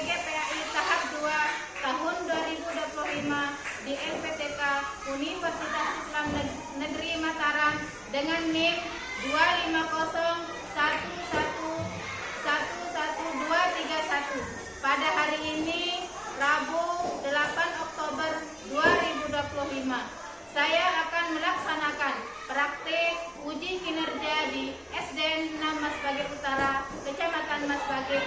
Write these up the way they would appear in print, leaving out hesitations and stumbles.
PGPAI tahap 2 tahun 2025 di LPTK Universitas Islam Negeri Mataram dengan NIM 25011111231 pada hari ini Rabu 8 Oktober 2025. Saya akan melaksanakan praktik uji kinerja di SDN 6 Masbagir Utara, Kecamatan Masbagir,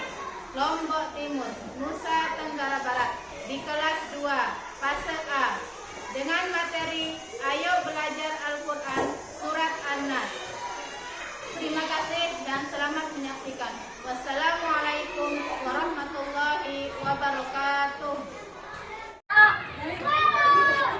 Lombok Timur, Nusa Tenggara Barat di kelas 2 fase A dengan materi Ayo Belajar Al-Quran Surat An-Nas. Terima kasih dan selamat menyaksikan. Wassalamualaikum warahmatullahi wabarakatuh. Assalamualaikum warahmatullahi wabarakatuh.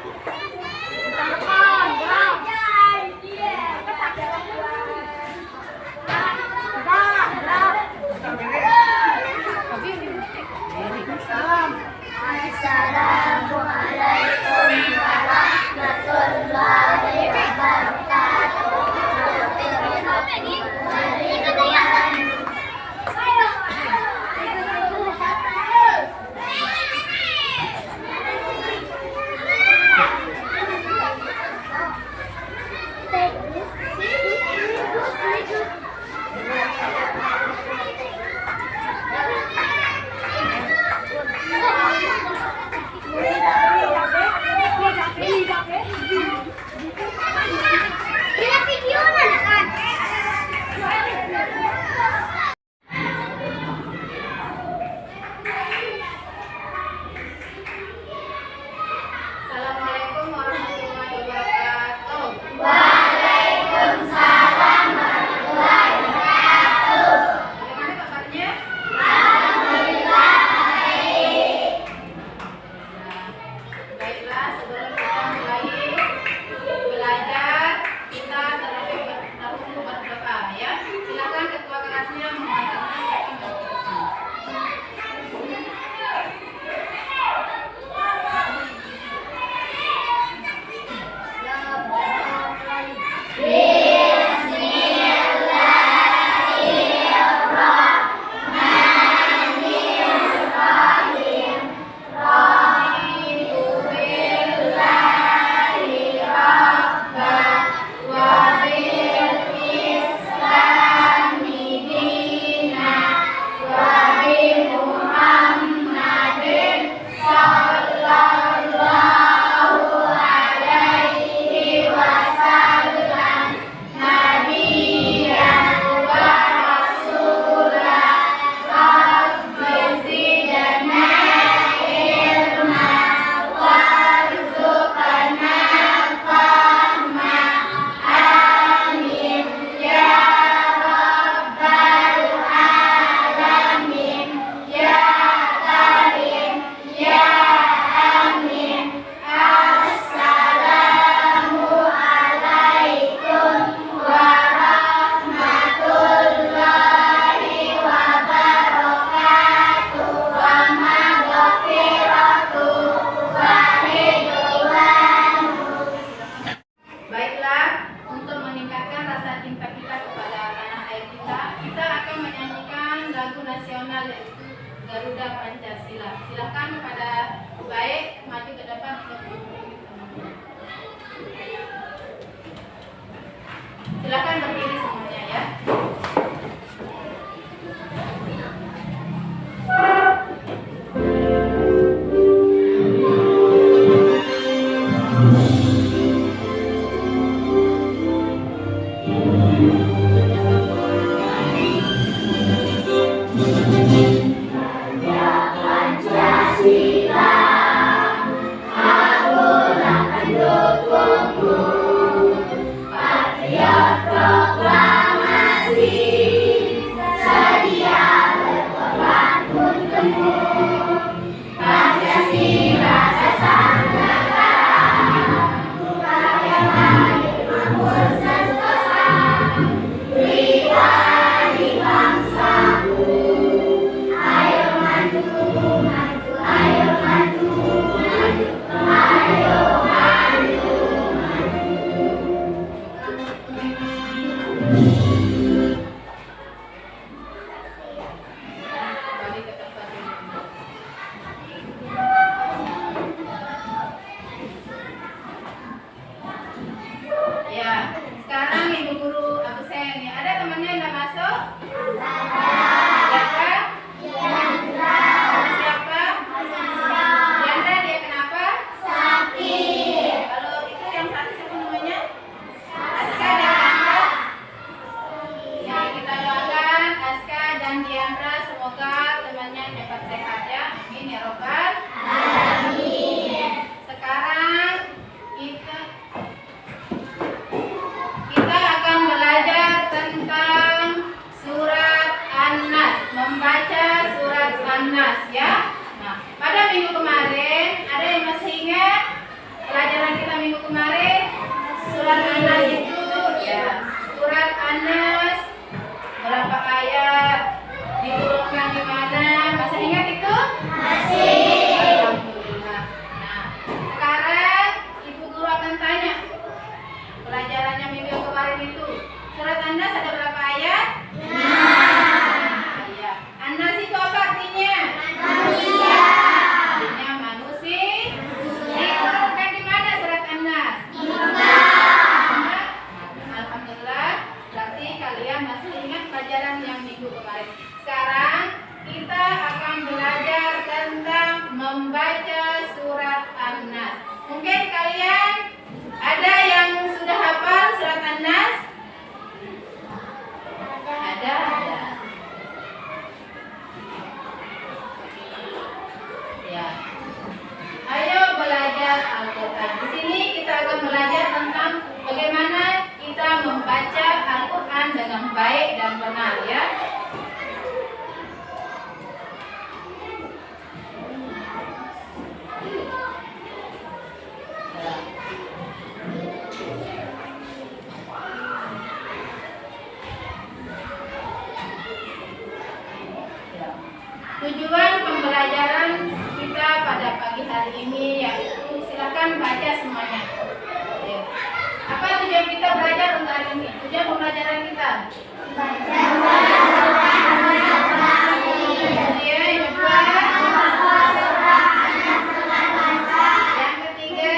Garuda Pancasila. Silakan kepada baik maju ke depan untuk silakan berdiri semuanya ya. cepat sehat ya. Amin ya robbal alamin. Sekarang kita akan belajar tentang surat An-Nas, membaca surat An-Nas ya. Nah, pada minggu kemarin ada yang masih ingat pelajaran kita minggu kemarin? Surat An-Nas itu ya, surat An-Nas berapa ayat, diturunkan di mana? Masih ingat itu? Masih. Alhamdulillah. Nah, sekarang Ibu Guru akan tanya pelajarannya minggu kemarin itu. Surat An-Nas ada berapa ayat? Iya. An-Nas itu apa artinya? Manusia. Artinya manusia. Diturunkan di mana surat An-Nas? Alhamdulillah. Berarti kalian masih ingat pelajaran yang minggu kemarin. Sekarang kita akan belajar tentang membaca surat An-Nas. Mungkin kalian ada yang sudah hafal surat An-Nas? Ada. Ya. Ayo belajar Al-Quran. Di sini kita akan belajar tentang bagaimana kita membaca Al-Quran dengan baik dan benar ya. Tujuan pembelajaran kita pada pagi hari ini yaitu silakan baca semuanya. Ya. Apa tujuan kita belajar untuk hari ini? Tujuan pembelajaran kita? Ya, yang kedua. Yang ketiga.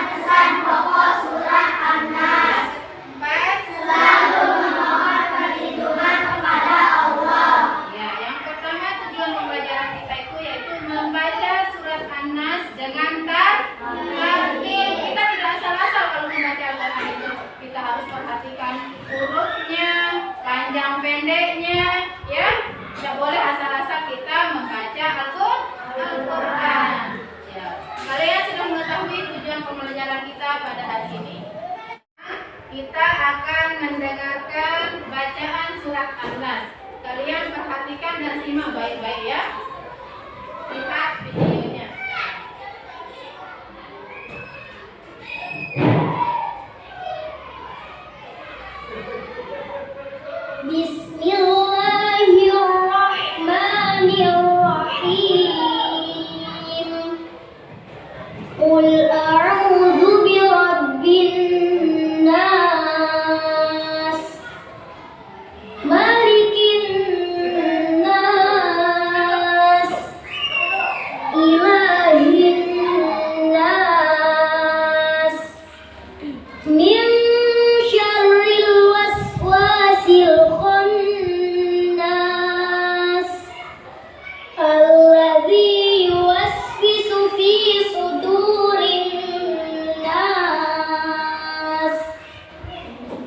Pesan pokok surat An-Nas. Empat. Selalu memohon perlindungan kepada Allah. Ya, yang pertama tujuan pembelajaran kita itu yaitu membaca surat An-Nas dengan tartil. Kita tidak asal-asal kalau membaca Al-Quran itu. Kita harus perhatikan hurufnya, panjang pendeknya, ya. Tidak boleh asal-asal kita membaca Al-Quran. Ya. Kalian sudah mengetahui tujuan pembelajaran kita pada hari ini. Kita akan mendengarkan bacaan surat An-Nas. Kalian perhatikan dan simak baik-baik ya. Lihat videonya. Bismillahirrahmanirrahim. Qul a'udzu birabbin nas, malikin nas, ilahin nas, min syarril waswasil khannas, alladzi yuwaswisu fi sudurin nas,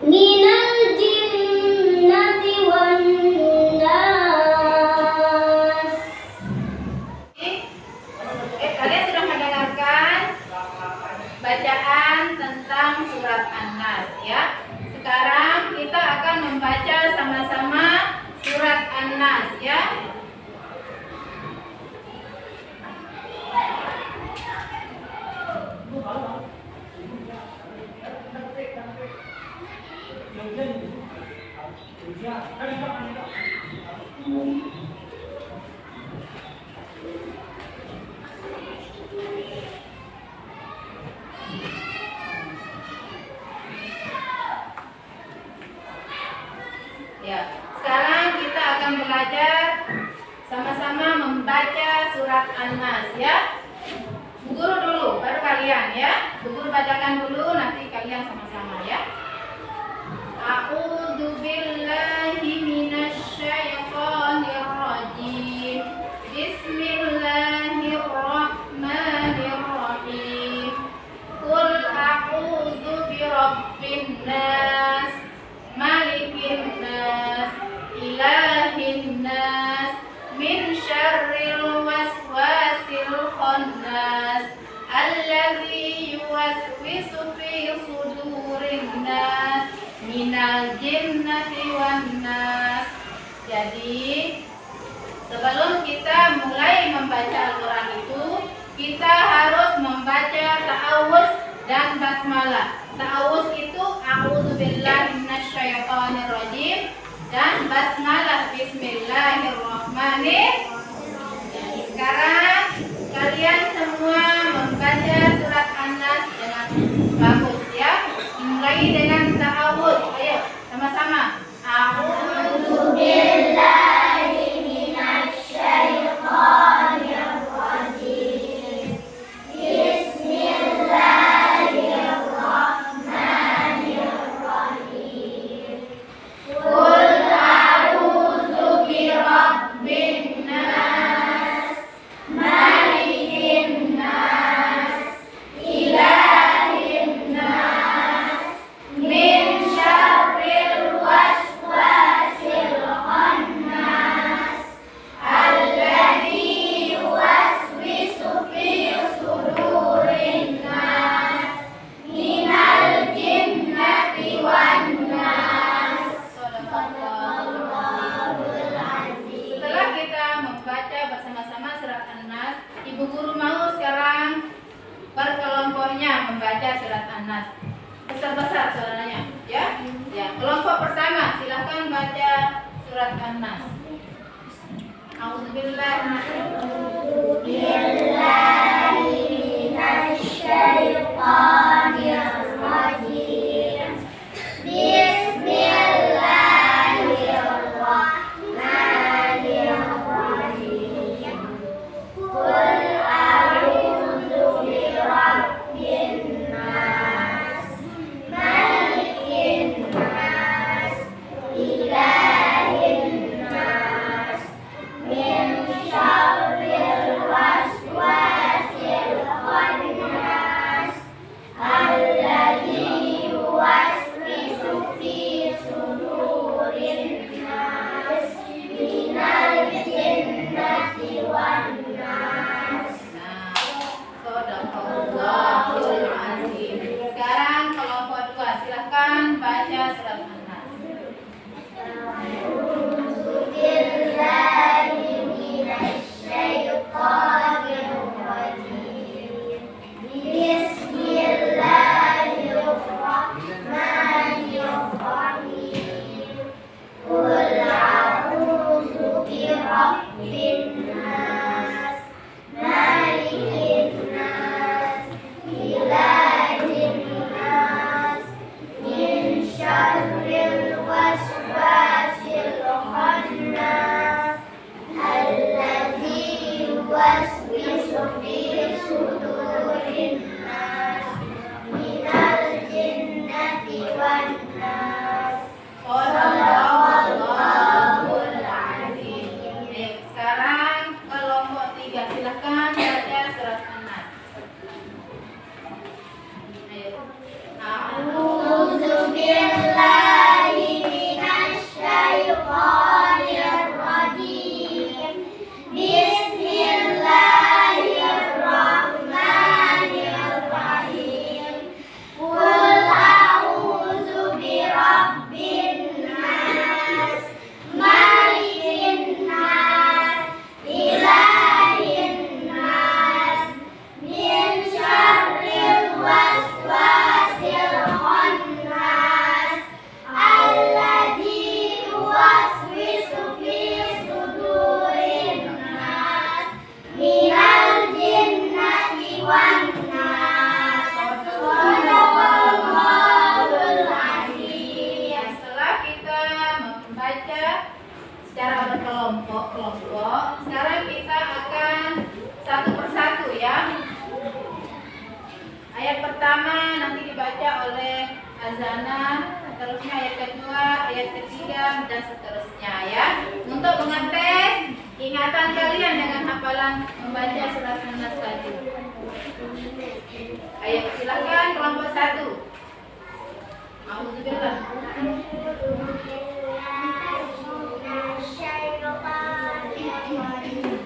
minal jinnati wan nas. Kalian sudah mendengarkan bacaan tentang surat An-Nas ya. Sekarang kita akan membaca sama-sama surat An-Nas ya. Ya, sekarang kita akan belajar sama-sama membaca surat An-Nas ya. Bu Guru dulu, baru kalian ya. Bu Guru bacakan dulu, nanti kalian sama-sama ya. A'udzu billahi minasy syaithanir rajim. Bismillahirrahmanirrahim. Qul a'udzu birabbin nas, malikin nas, ilahin nas, min minal jinnati wan nas. Jadi sebelum kita mulai membaca Al-Quran itu, kita harus membaca ta'awuz dan basmalah. Ta'awuz itu a'udzubillahi minasyaitonirrajim dan basmalah bismillahirrahmanirrahim. Sekarang kalian semua membaca surat An-Nas dengan bagus ya. Mulai dengan ta'awuz. Ayo sama-sama. A'udzubillahi minasyaitonirrajim. Bismillahirrahmanirrahim. Qul a'udzu birabbin nas, malikin nas, ilahin nas, min syarril waswasil khannas, alladzi yuwaswisu fi sudurin nas, minal jinnati wan nas. Setelah kita membaca bersama-sama surat An-Nas, Ibu Guru mau sekarang berkelompoknya membaca surat An-Nas. Besar-besar suaranya, ya? Ya, kelompok pertama silakan baca surat An-Nas. A'udzubillahi Bismillahirrahmanirrahim. Qul a'udzu birabbin nas, malikin nas, ilahin nas, min syarril waswasil khannas, alladzi yuwaswisu fi sudurin nas, minal jinnati wan nas. Shadaqallahul azim. Sekarang kelompok dua silakan baca surat An-Nas. A'udzubillahi minasyaitonirrajim. Bismillahirrahmanirrahim. Qul a'udzu birabbin nas, malikin nas, ilahin nas, min syarril waswasil khannas, alladzi yuwaswisu fi sudurin nas, minal jinnati wan nas. Shadaqallahul azim. Sekarang kelompok tiga silakan baca surat An-Nas. Ayo. A'udzubillahi minasyaitonirrajim. Bismillahirrahmanirrahim. Qul a'udzu birabbin nas, malikin nas, ilahin nas, min syarril waswasil khannas, alladzi yuwaswisu fi sudurin nas, minal jinnati wan nas. Shadaqallahul azim. Setelah kita membaca secara berkelompok-kelompok, sekarang kita akan satu persatu ya. Ayat pertama nanti dibaca oleh Azana, seterusnya ayat kedua, ayat ketiga, dan seterusnya ya. Untuk mengetes ingatan kalian dengan hafalan membaca surat An-Nas tadi. Ayo silakan kelompok satu. A'udzubillah. Bismillahirrahmanirrahim.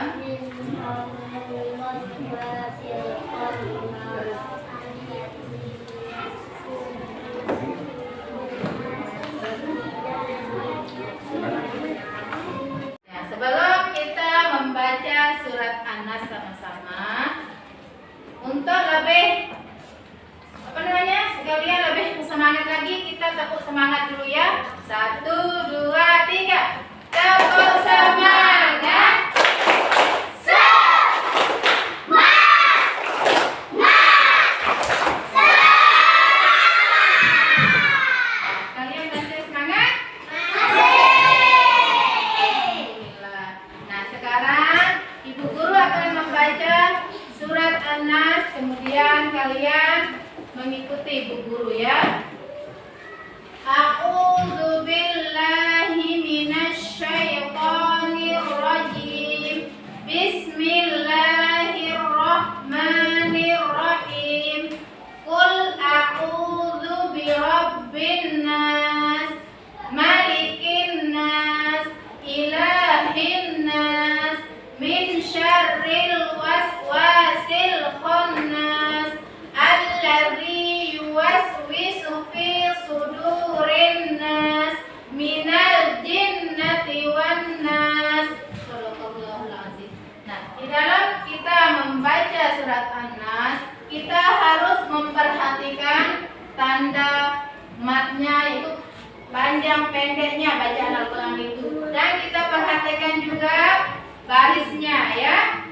من شر الوسواس الخناس. Ya, sebelum kita membaca surat An-Nas sama-sama, untuk lebih sekalian lebih semangat lagi, kita tepuk semangat dulu ya. 1, 2, 3. Tepuk semangat. Kalian masih semangat? Alhamdulillah. Nah, sekarang Ibu Guru akan membaca surat An-Nas, kemudian kalian mengikuti Ibu Guru ya. A'udzu billahi minasy syaithanir rajim. Bismillahirrahmanirrahim. Qul a'udzu birabbin nas, malikin nas, ilahin nas, min syarril waswasil khannas, alladzi yuwaswisu fi sudurin nas, minal jinnati wan nas. Shadaqallahul azim. Nah, di dalam kita membaca surat An-Nas, kita harus memperhatikan tanda matnya, yaitu panjang pendeknya bacaan Al-Quran itu, dan kita perhatikan juga barisnya ya.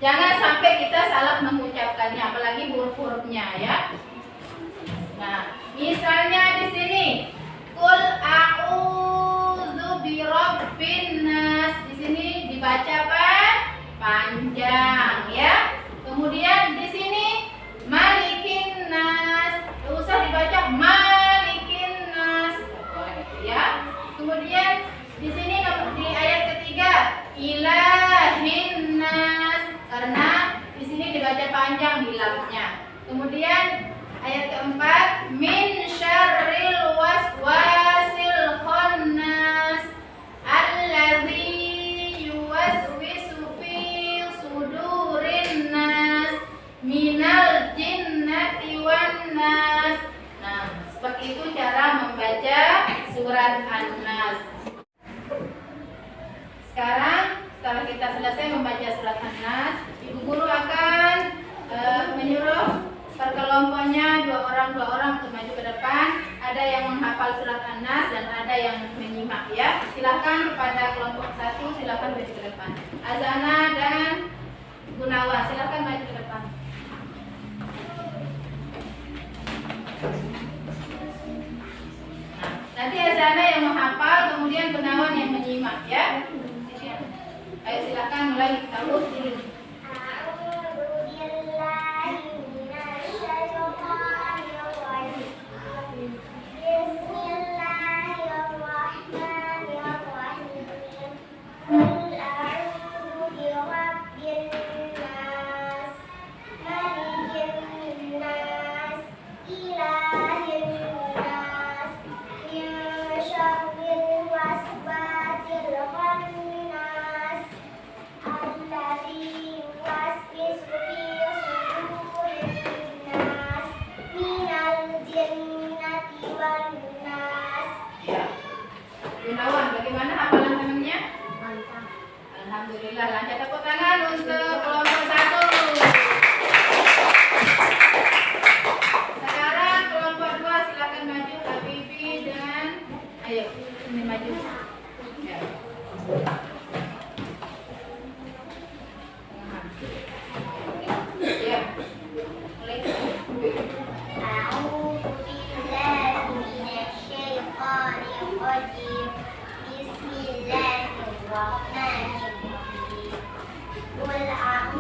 Jangan sampai kita salah mengucapkannya, apalagi huruf-hurufnya ya. Nah, misalnya di sini Qul a'udzu birabbin nas, di sini dibaca panjang ya. Kemudian di sini malikin nas, usah dibaca malikin nas ya. Kemudian di sini di ayat ketiga ilahin nas, karena di sini dibaca panjang di lamnya. Kemudian ayat keempat min syarril waswasil khannas, alladzi yuwaswisu fi sudurin nas, minal jinnati wan nas. Nah, seperti itu cara membaca surat An-Nas. Sekarang setelah kita selesai membaca surat An-Nas, Ibu Guru akan menyuruh perkelompoknya dua orang untuk maju ke depan. Ada yang menghafal surat An-Nas dan ada yang menyimak ya. Silakan kepada kelompok 1, silakan maju ke depan. Azana dan Gunawan, silakan maju ke depan. Nah, nanti Azana yang menghafal, kemudian Gunawan yang menyimak ya. Ayo silakan mulai, tahu dulu. Gunawan, bagaimana hafalan temannya? Lancar. Alhamdulillah, lancar. Tepuk tangan untuk kelompok 1. Sekarang kelompok 2 silakan maju, Habibi dan ayo ini maju. Ya. Ya. Mulai. Bismillahirrahmanirrahim. Qul a'udzu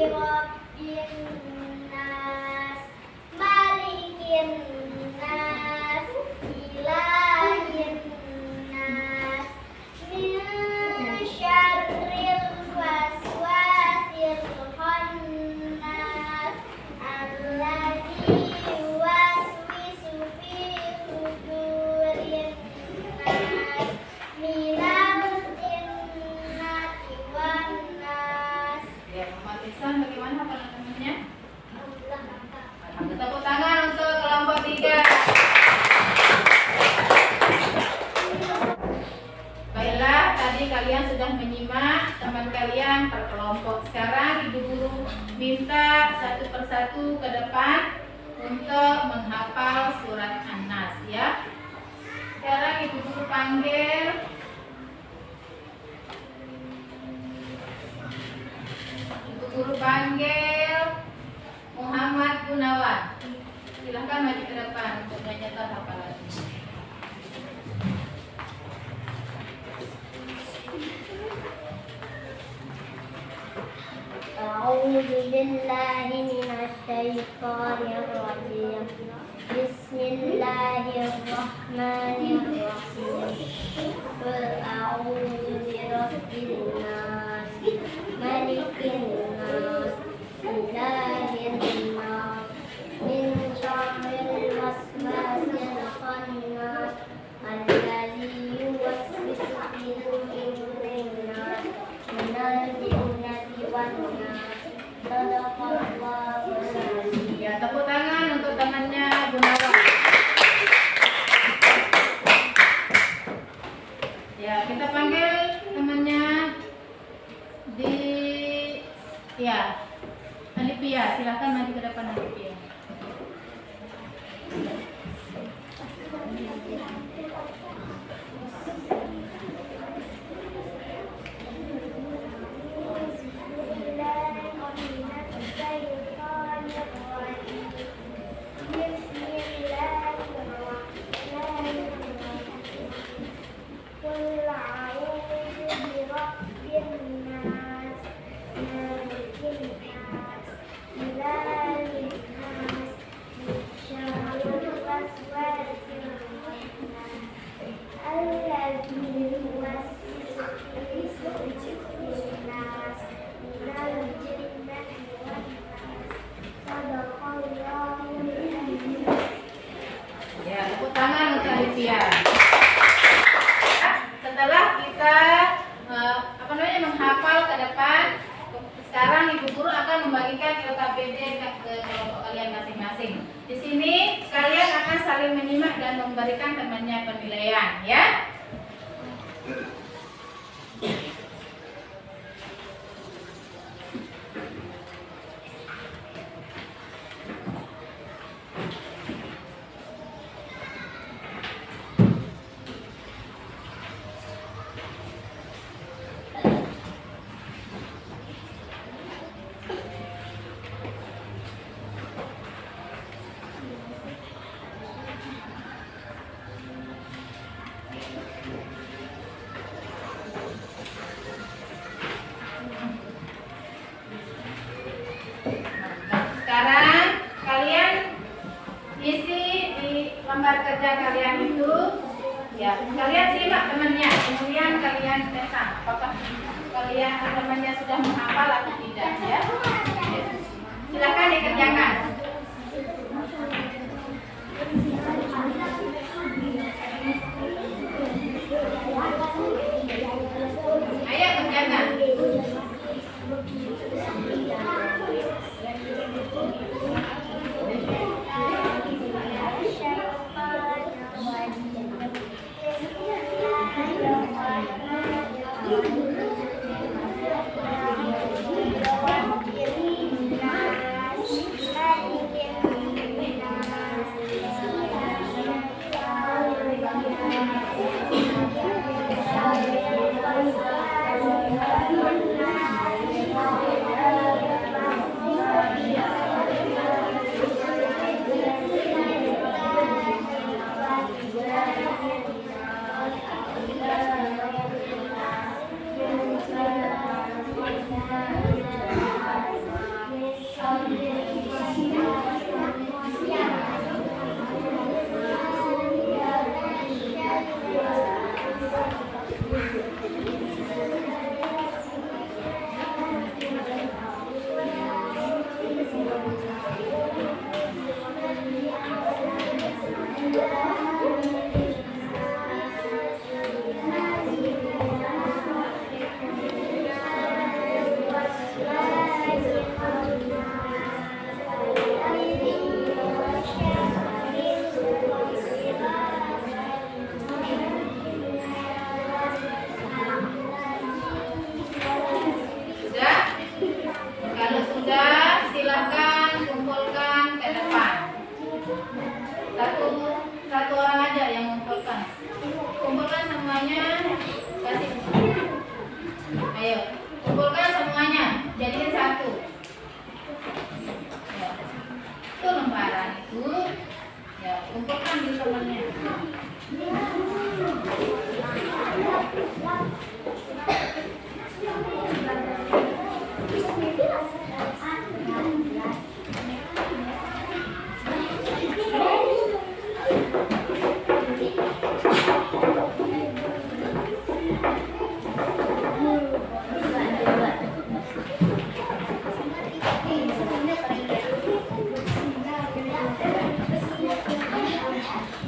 Rabbin nas, Malikin nas, Ilahin nas, min syarril waswasil khannas, allazi yuwaswisu fi sudurin nas, minal jinnati wan nas. Ya, Muhammad Ihsan bagaimana teman-temannya? Tepuk tangan untuk kelompok 3. Baiklah, tadi kalian sudah menyimak teman kalian per kelompok. Sekarang Ibu Guru minta satu persatu ke depan untuk menghafal surat An-Nas ya. Sekarang Ibu Guru panggil Muhammad Gunawan. Silahkan maju ke depan untuk menyetor hafalan. A'udzu billahi minasy syaithanir rajim. Bismillahirrahmanirrahim. Qul a'udzu birabbin nas, malikin nas, ilahin nas, min syarril waswasil khannas, allazi yuwaswisu fi sudurin nas, minal jinnati wan nas. Shadaqallahul azim. Ya, tepuk tangan untuk temannya Gunawan. Ya, kita panggil temannya di Alipia. Silahkan maju ke depan Alipia. Ya, tepuk tangan untuk Alipia. Setelah kita menghafal ke depan, sekarang Ibu Guru akan membagikan LKPD ke kelompok kalian masing-masing. Di sini kalian akan saling menyimak dan memberikan temannya penilaian, ya. Sekarang kalian isi di lembar kerja kalian itu, ya, kalian simak temannya, kemudian kalian tesang apakah kalian temannya sudah menghafal atau tidak, ya. Silakan dikerjakan. Ayo kerjakan.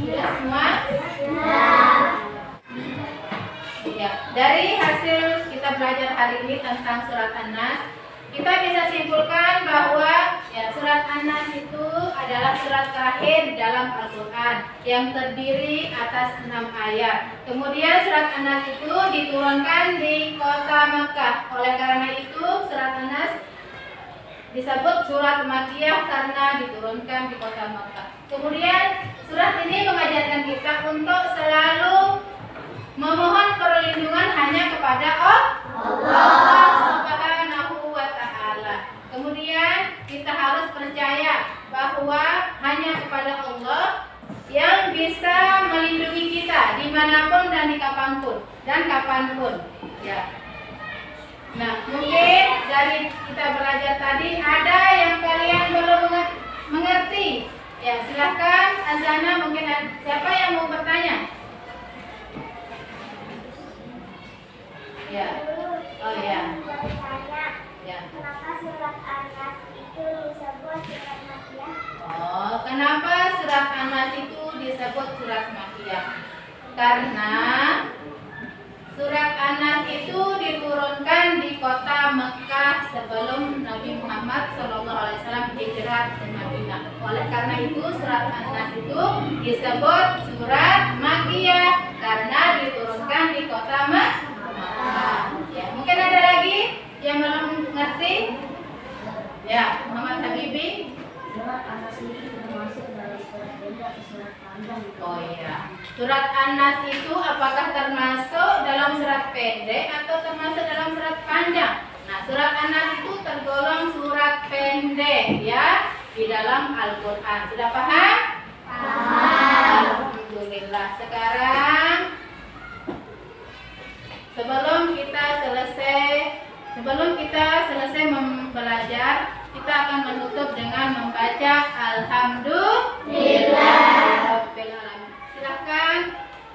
Sudah semua? Ya, dari hasil kita belajar hari ini tentang surat An-Nas, kita bisa simpulkan bahwa ya, surat An-Nas itu adalah surat terakhir dalam Al-Quran yang terdiri atas 6 ayat. Kemudian surat An-Nas itu diturunkan di kota Mekah. Oleh karena itu surat An-Nas disebut surat Makkiyah karena diturunkan di kota Mekah. Kemudian surat ini mengajarkan kita untuk selalu memohon perlindungan hanya kepada Allah Subhanahu wa Ta'ala. Kemudian kita harus percaya bahwa hanya kepada Allah yang bisa melindungi kita dimanapun dan kapanpun. Ya. Nah, mungkin dari kita belajar tadi ada yang kalian belum mengerti. Ya, silahkan Azana, mungkin siapa yang mau bertanya? Ya. Oh ya. Ya. Kenapa surat An-Nas itu disebut surat Makkiyah? Oh, kenapa surat An-Nas itu disebut surat Makkiyah? Karena surat An-Nas itu diturunkan di kota Mekah sebelum Nabi Muhammad SAW hijrah ke Madinah. Oleh karena itu surat An-Nas itu disebut surat Makkiyah karena diturunkan di kota Mekah. Ya, mungkin ada lagi yang belum ngerti? Ya, Muhammad Habibi. Surat An-Nas itu termasuk dari surat pendek atau surat panjang? Oh iya. Surat An-Nas itu apakah termasuk dalam surat pendek atau termasuk dalam surat panjang? Nah, surat An-Nas itu tergolong surat pendek ya di dalam Al-Qur'an. Sudah paham? Paham. Alhamdulillah. Sekarang sebelum kita selesai belajar, kita akan menutup dengan membaca Alhamdulillah Rabbil Alamin. Silakan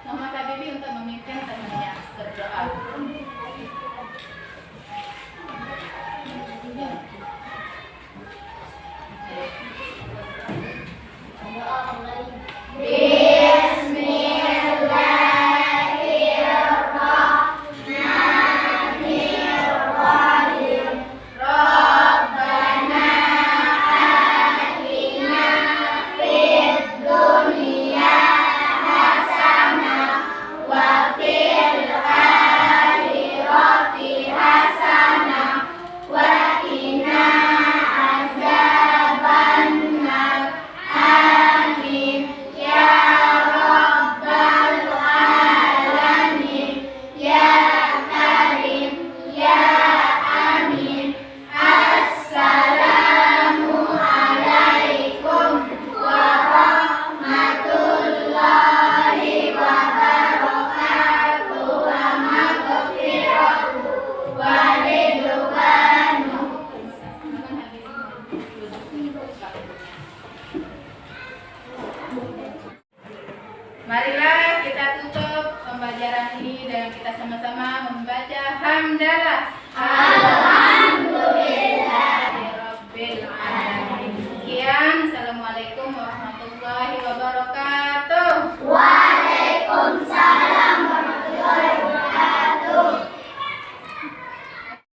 Muhammad Habibi untuk memimpin temannya berdoa. Marilah kita tutup pembelajaran ini dengan kita sama-sama membaca hamdalah.